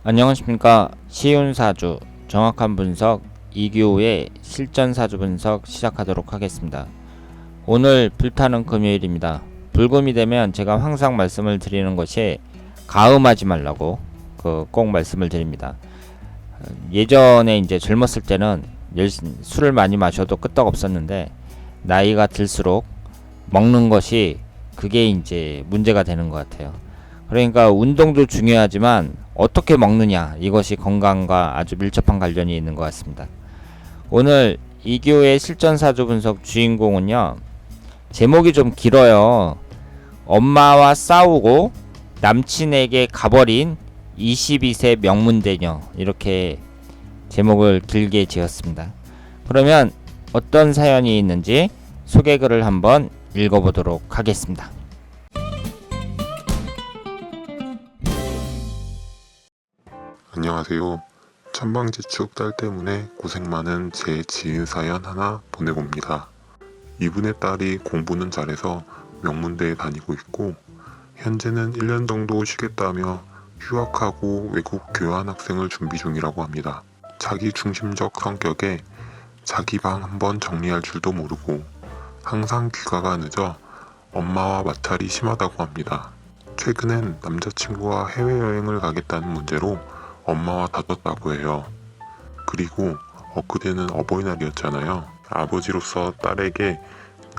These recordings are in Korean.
안녕하십니까. 쉬운 사주, 정확한 분석, 이규호의 실전 사주 분석 시작하도록 하겠습니다. 오늘 불타는 금요일입니다. 불금이 되면 제가 항상 말씀을 드리는 것이 가음하지 말라고 꼭 말씀을 드립니다. 예전에 이제 젊었을 때는 술을 많이 마셔도 끄떡 없었는데 나이가 들수록 먹는 것이 그게 이제 문제가 되는 것 같아요. 그러니까 운동도 중요하지만 어떻게 먹느냐, 이것이 건강과 아주 밀접한 관련이 있는 것 같습니다. 오늘 이규호의 실전사주 분석 주인공은요, 제목이 좀 길어요. 엄마와 싸우고 남친에게 가버린 22세 명문대녀, 이렇게 제목을 길게 지었습니다. 그러면 어떤 사연이 있는지 소개글을 한번 읽어보도록 하겠습니다. 안녕하세요. 천방지축 딸 때문에 고생 많은 제 지인 사연 하나 보내봅니다. 이분의 딸이 공부는 잘해서 명문대에 다니고 있고 현재는 1년 정도 쉬겠다며 휴학하고 외국 교환학생을 준비 중이라고 합니다. 자기 중심적 성격에 자기 방 한번 정리할 줄도 모르고 항상 귀가가 늦어 엄마와 마찰이 심하다고 합니다. 최근엔 남자친구와 해외여행을 가겠다는 문제로 엄마와 다퉜다고 해요. 그리고 엊그제는 어버이날이었잖아요. 아버지로서 딸에게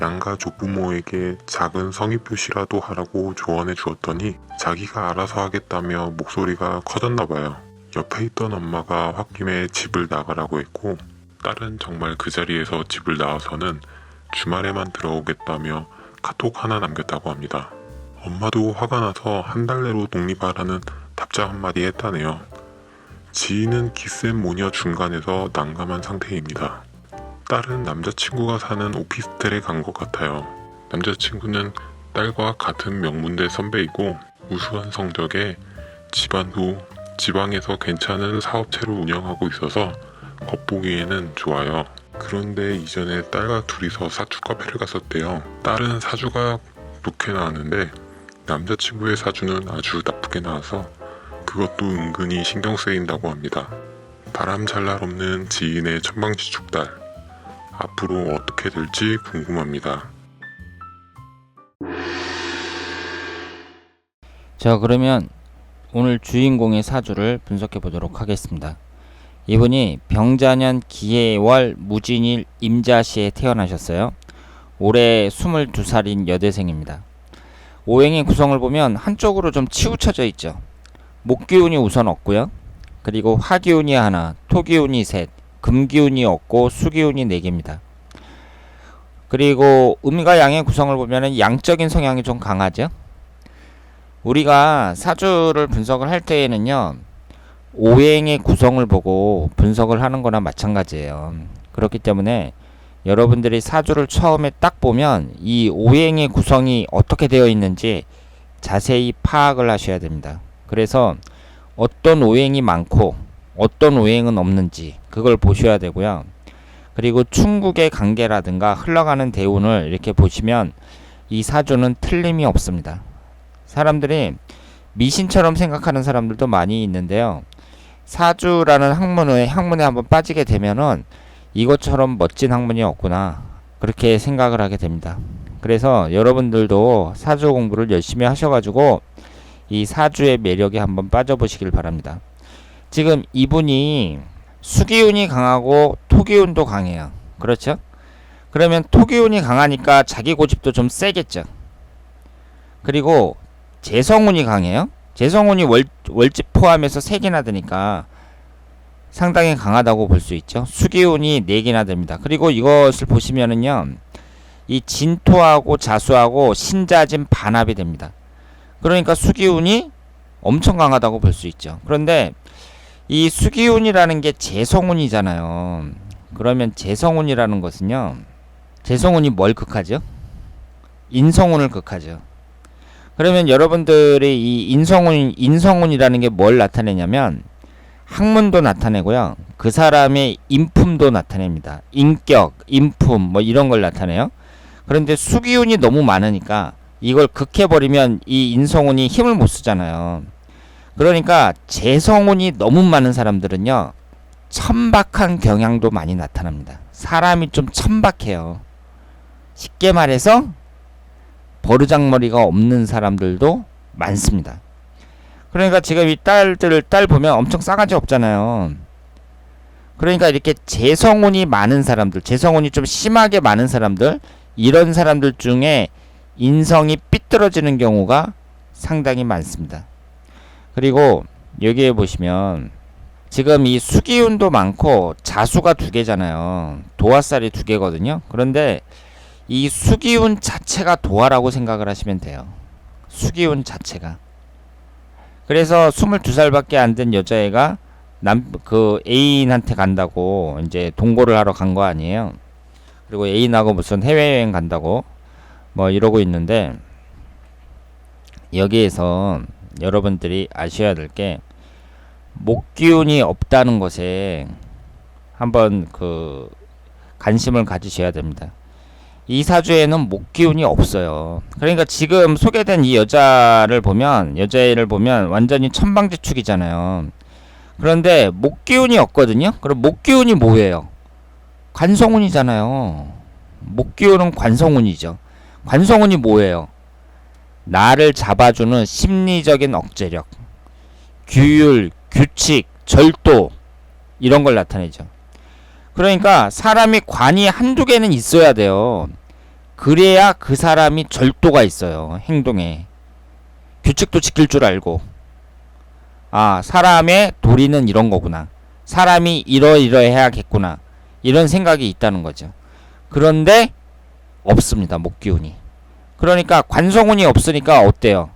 양가 조부모에게 작은 성의 표시라도 하라고 조언해 주었더니 자기가 알아서 하겠다며 목소리가 커졌나봐요. 옆에 있던 엄마가 홧김에 집을 나가라고 했고 딸은 정말 그 자리에서 집을 나와서는 주말에만 들어오겠다며 카톡 하나 남겼다고 합니다. 엄마도 화가 나서 한 달 내로 독립하라는 답장 한마디 했다네요. 지인은 기센 모녀 중간에서 난감한 상태입니다. 딸은 남자친구가 사는 오피스텔에 간 것 같아요. 남자친구는 딸과 같은 명문대 선배이고 우수한 성적에 집안도 지방에서 괜찮은 사업체를 운영하고 있어서 겉보기에는 좋아요. 그런데 이전에 딸과 둘이서 사주 카페를 갔었대요. 딸은 사주가 좋게 나왔는데 남자친구의 사주는 아주 나쁘게 나와서 그것도 은근히 신경 쓰인다고 합니다. 바람 잘 날 없는 지인의 천방지축 딸. 앞으로 어떻게 될지 궁금합니다. 자, 그러면 오늘 주인공의 사주를 분석해 보도록 하겠습니다. 이분이 병자년 기해월 무진일 임자시에 태어나셨어요. 올해 22살인 여대생입니다. 오행의 구성을 보면 한쪽으로 좀 치우쳐져 있죠. 목기운이 우선 없고요. 그리고 화기운이 하나, 토기운이 셋, 금기운이 없고 수기운이 4개입니다. 그리고 음과 양의 구성을 보면 양적인 성향이 좀 강하죠. 우리가 사주를 분석을 할 때에는요, 오행의 구성을 보고 분석을 하는 거나 마찬가지예요. 그렇기 때문에 여러분들이 사주를 처음에 딱 보면 이 오행의 구성이 어떻게 되어 있는지 자세히 파악을 하셔야 됩니다. 그래서 어떤 오행이 많고 어떤 오행은 없는지 그걸 보셔야 되고요. 그리고 충국의 관계라든가 흘러가는 대운을 이렇게 보시면 이 사주는 틀림이 없습니다. 사람들이 미신처럼 생각하는 사람들도 많이 있는데요. 사주라는 학문에 한번 빠지게 되면은 이것처럼 멋진 학문이 없구나, 그렇게 생각을 하게 됩니다. 그래서 여러분들도 사주 공부를 열심히 하셔가지고 이 사주의 매력에 한번 빠져보시길 바랍니다. 지금 이분이 수기운이 강하고 토기운도 강해요. 그렇죠? 그러면 토기운이 강하니까 자기 고집도 좀 세겠죠. 그리고 재성운이 강해요. 재성운이 월집 포함해서 3개나 되니까 상당히 강하다고 볼 수 있죠. 수기운이 4개나 됩니다. 그리고 이것을 보시면은요, 이 진토하고 자수하고 신자진 반합이 됩니다. 그러니까 수기운이 엄청 강하다고 볼 수 있죠. 그런데 이 수기운이라는 게 재성운이잖아요. 그러면 재성운이라는 것은요, 재성운이 뭘 극하죠? 인성운을 극하죠. 그러면 여러분들이 이 인성운이라는 게 뭘 나타내냐면 학문도 나타내고요, 그 사람의 인품도 나타냅니다. 인격, 인품 뭐 이런 걸 나타내요. 그런데 수기운이 너무 많으니까 이걸 극해버리면 이 인성운이 힘을 못 쓰잖아요. 그러니까 재성운이 너무 많은 사람들은요, 천박한 경향도 많이 나타납니다. 사람이 좀 천박해요. 쉽게 말해서 버르장머리가 없는 사람들도 많습니다. 그러니까 지금 이 딸 보면 엄청 싸가지 없잖아요. 그러니까 이렇게 재성운이 많은 사람들, 재성운이 좀 심하게 많은 사람들, 이런 사람들 중에 인성이 삐뚤어지는 경우가 상당히 많습니다. 그리고 여기에 보시면 지금 이 수기운도 많고 자수가 2개잖아요. 도화살이 2개거든요. 그런데 이 수기운 자체가 도화라고 생각을 하시면 돼요. 수기운 자체가. 그래서 22살밖에 안 된 여자애가 그 애인한테 간다고 이제 동거를 하러 간 거 아니에요. 그리고 애인하고 무슨 해외여행 간다고 뭐 이러고 있는데, 여기에서 여러분들이 아셔야 될 게 목기운이 없다는 것에 한번 그 관심을 가지셔야 됩니다. 이 사주에는 목기운이 없어요. 그러니까 지금 소개된 이 여자애를 보면 완전히 천방지축이잖아요. 그런데 목기운이 없거든요. 그럼 목기운이 뭐예요? 관성운이잖아요. 목기운은 관성운이죠. 관성운이 뭐예요? 나를 잡아주는 심리적인 억제력, 규율, 규칙, 절도, 이런 걸 나타내죠. 그러니까 사람이 관이 한두 개는 있어야 돼요. 그래야 그 사람이 절도가 있어요. 행동에. 규칙도 지킬 줄 알고, 아, 사람의 도리는 이런 거구나, 사람이 이러이러해야겠구나, 이런 생각이 있다는 거죠. 그런데 없습니다. 목기운이. 그러니까 관성운이 없으니까 어때요?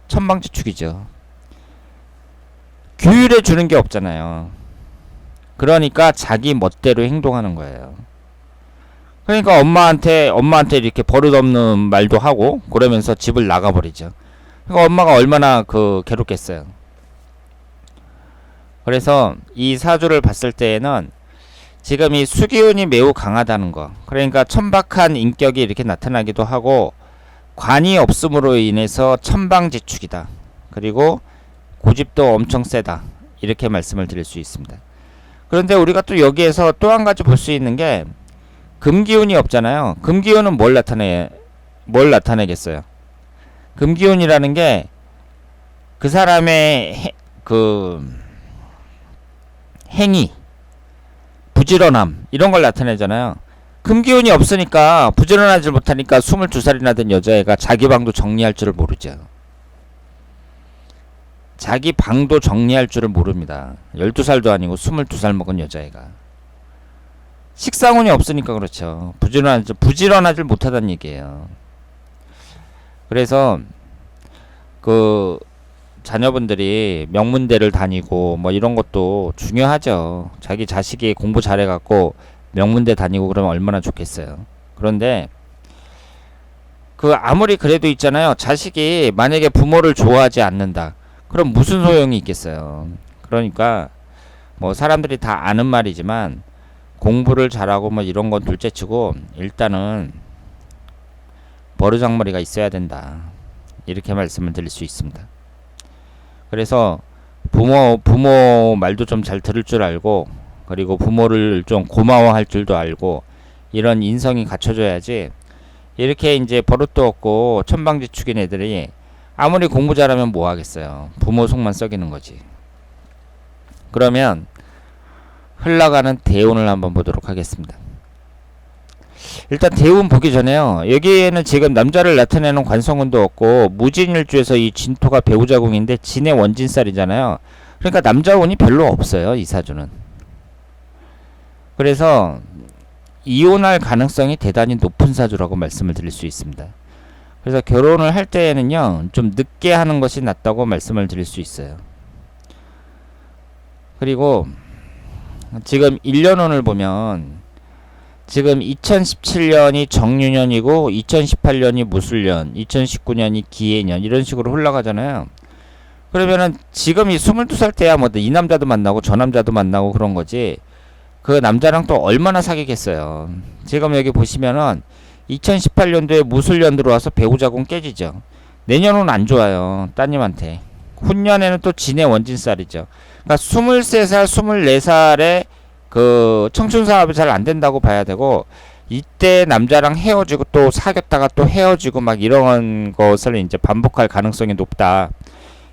천방지축이죠. 규율해 주는 게 없잖아요. 그러니까 자기 멋대로 행동하는 거예요. 그러니까 엄마한테 이렇게 버릇없는 말도 하고 그러면서 집을 나가버리죠. 그러니까 엄마가 얼마나 괴롭겠어요. 그래서 이 사주를 봤을 때에는 지금 이 수기운이 매우 강하다는 거, 그러니까 천박한 인격이 이렇게 나타나기도 하고, 관이 없음으로 인해서 천방지축이다, 그리고 고집도 엄청 세다, 이렇게 말씀을 드릴 수 있습니다. 그런데 우리가 또 여기에서 또 한 가지 볼 수 있는 게, 금기운이 없잖아요. 금기운은 뭘 나타내겠어요? 금기운이라는 게 그 사람의 행위, 부지런함, 이런 걸 나타내잖아요. 금기운이 없으니까, 부지런하지 못하니까 22살이나 된 여자애가 자기 방도 정리할 줄을 모르죠. 자기 방도 정리할 줄을 모릅니다. 12살도 아니고 22살 먹은 여자애가. 식상운이 없으니까 그렇죠. 부지런하지 못하다는 얘기예요. 그래서 자녀분들이 명문대를 다니고 뭐 이런 것도 중요하죠. 자기 자식이 공부 잘해갖고 명문대 다니고 그러면 얼마나 좋겠어요. 그런데 아무리 그래도 있잖아요. 자식이 만약에 부모를 좋아하지 않는다, 그럼 무슨 소용이 있겠어요. 그러니까 뭐 사람들이 다 아는 말이지만, 공부를 잘하고 뭐 이런 건 둘째치고 일단은 버르장머리가 있어야 된다, 이렇게 말씀을 드릴 수 있습니다. 그래서 부모 말도 좀 잘 들을 줄 알고, 그리고 부모를 좀 고마워할 줄도 알고, 이런 인성이 갖춰져야지, 이렇게 이제 버릇도 없고 천방지축인 애들이 아무리 공부 잘하면 뭐 하겠어요. 부모 속만 썩이는 거지. 그러면 흘러가는 대운을 한번 보도록 하겠습니다. 일단 대운 보기 전에요, 여기에는 지금 남자를 나타내는 관성운도 없고, 무진일주에서 이 진토가 배우자궁인데 진의 원진살이잖아요. 그러니까 남자운이 별로 없어요, 이 사주는. 그래서 이혼할 가능성이 대단히 높은 사주라고 말씀을 드릴 수 있습니다. 그래서 결혼을 할 때에는요, 좀 늦게 하는 것이 낫다고 말씀을 드릴 수 있어요. 그리고 지금 1년운을 보면, 지금 2017년이 정유년이고 2018년이 무술년, 2019년이 기해년, 이런 식으로 흘러가잖아요. 그러면은 지금 이 22살 때야 뭐 이 남자도 만나고 저 남자도 만나고 그런 거지, 그 남자랑 또 얼마나 사귀겠어요. 지금 여기 보시면은 2018년도에 무술년 들어와서 배우자궁 깨지죠. 내년은 안 좋아요, 따님한테. 훈년에는 또 진의 원진살이죠. 그러니까 23살, 24살에 그 청춘 사업이 잘 안 된다고 봐야 되고, 이때 남자랑 헤어지고 또 사귀었다가 또 헤어지고 막 이런 것을 이제 반복할 가능성이 높다.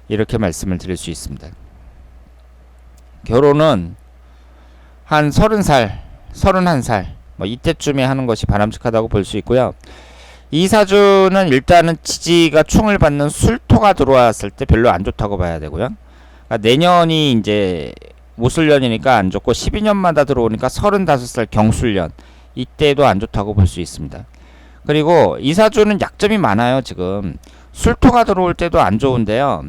이렇게 말씀을 드릴 수 있습니다. 결혼은 한 30살, 31살 뭐 이때쯤에 하는 것이 바람직하다고 볼 수 있고요. 이 사주는 일단은 지지가 충을 받는 술토가 들어왔을 때 별로 안 좋다고 봐야 되고요. 그러니까 내년이 이제 모술년이니까 안 좋고 12년마다 들어오니까 35살 경술년 이때도 안 좋다고 볼 수 있습니다. 그리고 이 사주는 약점이 많아요. 지금 술토가 들어올 때도 안 좋은데요.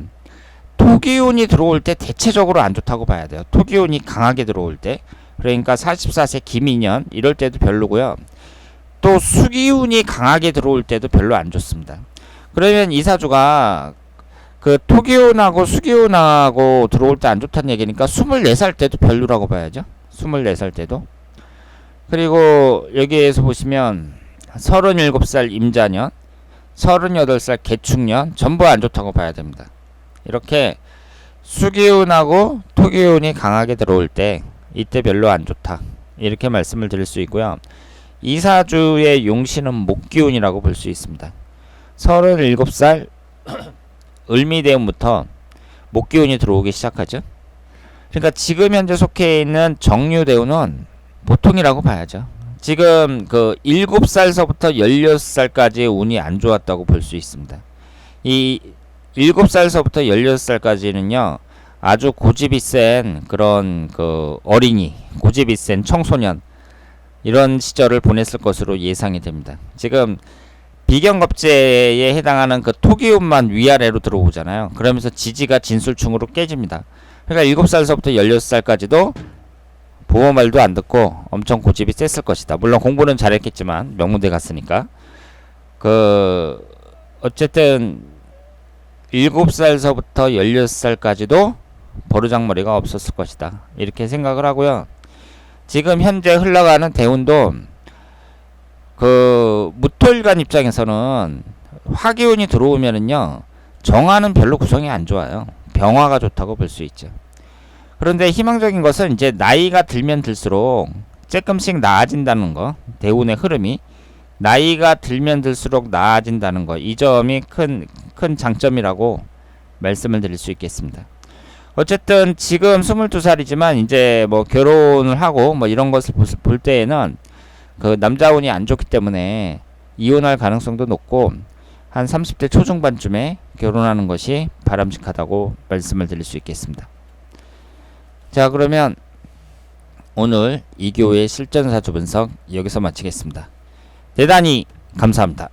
토기운이 들어올 때 대체적으로 안 좋다고 봐야 돼요. 토기운이 강하게 들어올 때, 그러니까 44세 김인년 이럴 때도 별로고요. 또 수기운이 강하게 들어올 때도 별로 안 좋습니다. 그러면 이 사주가 그 토기운하고 수기운하고 들어올 때 안 좋다는 얘기니까 24살 때도 별로라고 봐야죠. 24살 때도. 그리고 여기에서 보시면 37살 임자년, 38살 개축년 전부 안 좋다고 봐야 됩니다. 이렇게 수기운하고 토기운이 강하게 들어올 때 이때 별로 안 좋다. 이렇게 말씀을 드릴 수 있고요. 이 사주의 용신은 목기운이라고 볼 수 있습니다. 37살 을미대운부터 목기운이 들어오기 시작하죠. 그러니까 지금 현재 속해 있는 정유대운은 보통이라고 봐야죠. 지금 그 7살서부터 16살까지의 운이 안 좋았다고 볼 수 있습니다. 이 7살서부터 16살까지는요, 아주 고집이 센 그런 그 어린이, 고집이 센 청소년, 이런 시절을 보냈을 것으로 예상이 됩니다. 지금 비견겁제에 해당하는 그 토기운만 위아래로 들어오잖아요. 그러면서 지지가 진술충으로 깨집니다. 그러니까 7살서부터 16살까지도 부모 말도 안 듣고 엄청 고집이 셌을 것이다. 물론 공부는 잘했겠지만 명문대 갔으니까. 그 어쨌든 7살서부터 16살까지도 버르장머리가 없었을 것이다. 이렇게 생각을 하고요. 지금 현재 흘러가는 대운도 그 무토일간 입장에서는 화기운이 들어오면은요, 정화는 별로 구성이 안 좋아요. 병화가 좋다고 볼 수 있죠. 그런데 희망적인 것은 이제 나이가 들면 들수록 조금씩 나아진다는 거, 대운의 흐름이 나이가 들면 들수록 나아진다는 거, 이 점이 큰 장점이라고 말씀을 드릴 수 있겠습니다. 어쨌든 지금 22살이지만 이제 뭐 결혼을 하고 뭐 이런 것을 볼 때에는 그 남자운이 안 좋기 때문에 이혼할 가능성도 높고 한 30대 초중반쯤에 결혼하는 것이 바람직하다고 말씀을 드릴 수 있겠습니다. 자, 그러면 오늘 이교의 실전사주 분석 여기서 마치겠습니다. 대단히 감사합니다.